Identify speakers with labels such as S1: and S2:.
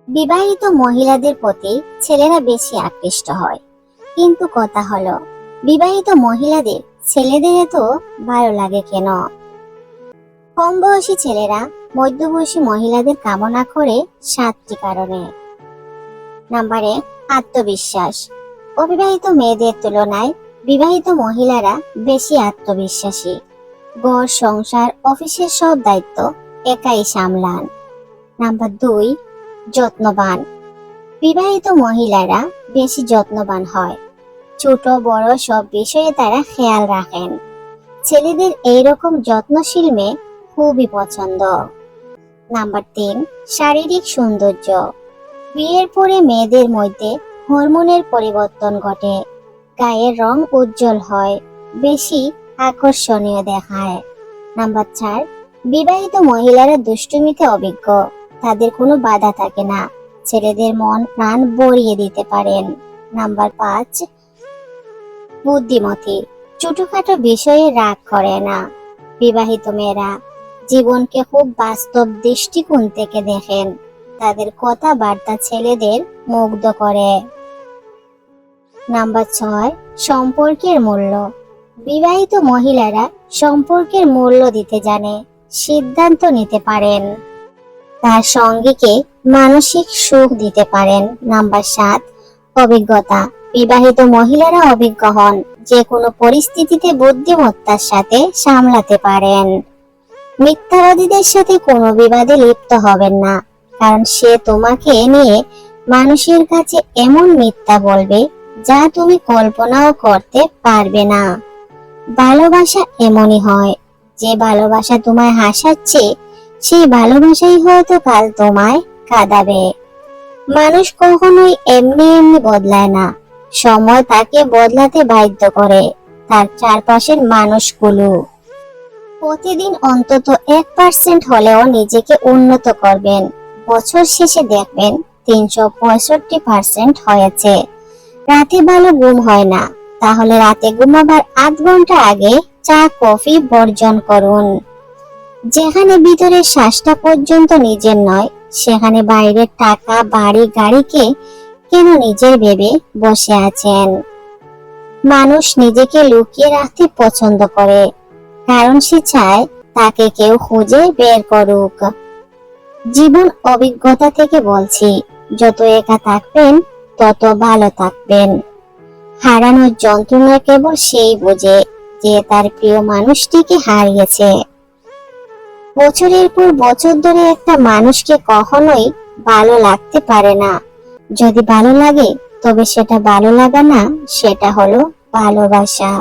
S1: বিবাহিত মহিলাদের প্রতি ছেলেরা বেশি আকৃষ্ট হয়, কিন্তু কথা হলো বিবাহিত মহিলাদের ছেলেদের এত ভালো লাগে কেন? কম বয়সী ছেলেরা মধ্যবয়সী মহিলাদের কামনা করে 7টি কারণে। নাম্বার 1, আত্মবিশ্বাস। অবিবাহিত মেয়েদের তুলনায় বিবাহিত মহিলারা বেশি আত্মবিশ্বাসী। ঘর, সংসার, অফিসের সব দায়িত্ব একাই সামলান। নাম্বার 2, যত্নবান। বিবাহিত মহিলারা বেশি যত্নবান হয়। ছোট বড় সব বিষয়ে তারা খেয়াল রাখেন। ছেলেদের এইরকম যত্নশীল মেয়ে খুবই পছন্দ। নাম্বার 3, শারীরিক সৌন্দর্য। বিয়ের পরে মেয়েদের মধ্যে হরমোনের পরিবর্তন ঘটে। গায়ের রং উজ্জ্বল হয়, বেশি আকর্ষণীয় দেখায়। নাম্বার 4, বিবাহিত মহিলারা দুষ্টুমিতে অভিজ্ঞ। তাদের কোনো বাধা থাকে না, ছেলেদের মন প্রাণ ভরিয়ে দিতে পারেন। নাম্বার 5, বুদ্ধিমতী। ছোটখাটো বিষয়ে রাগ করে না। বিবাহিত মেয়েরা জীবনকে খুব বাস্তব দৃষ্টিকোণ থেকে দেখেন। তাদের কথাবার্তা ছেলেদের মুগ্ধ করে। নাম্বার 6, সম্পর্কের মূল্য। বিবাহিত মহিলারা সম্পর্কের মূল্য দিতে জানে, সিদ্ধান্ত নিতে পারেন, তার সঙ্গীকে মানসিক সুখ দিতে পারেন। নাম্বার 7, অভিজ্ঞতা। বিবাহিত মহিলারা অভিজ্ঞ হন, যে কোনো পরিস্থিতিতে বুদ্ধিমত্তার সাথে সামলাতে পারেন। মিথ্যাবাদীদের সাথে কোনো বিবাদে লিপ্ত হবেন না, কারণ সে তোমাকে নিয়ে মানুষের কাছে এমন মিথ্যা বলবে যা তুমি কল্পনাও করতে পারবে না। ভালোবাসা এমনই হয়, যে ভালোবাসা তোমায় হাসাচ্ছে সেই ভালোবাসাই হয়তো কাল তোমায় কাঁদাবে। মানুষ কখনোই এমনি এমনি বদলায় না, সময় তাকে বদলাতে বাধ্য করে, তার চারপাশের মানুষগুলো। প্রতিদিন অন্তত 1% হলেও নিজেকে উন্নত করবেন। বছর শেষে দেখবেন 365% হয়েছে। রাতে ভালো ঘুম হয় না, তাহলে রাতে ঘুমাবার 8 ঘন্টা আগে চা কফি বর্জন করুন। যেখানে ভিতরের শ্বাসটা পর্যন্ত নিজের নয়, সেখানে বাইরের টাকা বাড়ি গাড়িকে কেন নিজের ভেবে বসে আছেন? মানুষ নিজেকে লুকিয়ে রাখতে পছন্দ করে, কারণ সে চায় তাকে কেউ খুঁজে বের করুক। জীবন অভিজ্ঞতা থেকে বলছি, যত একা থাকবেন তত ভালো থাকবেন। হারানোর যন্ত্রণা কেবল সেই বোঝে যে তার প্রিয় মানুষটিকে হারিয়েছে। বছরের পর বছর ধরে একটা মানুষকে কখনোই ভালো লাগতে পারে না। যদি ভালো লাগে তবে সেটা ভালো লাগা না, সেটা হলো ভালোবাসা।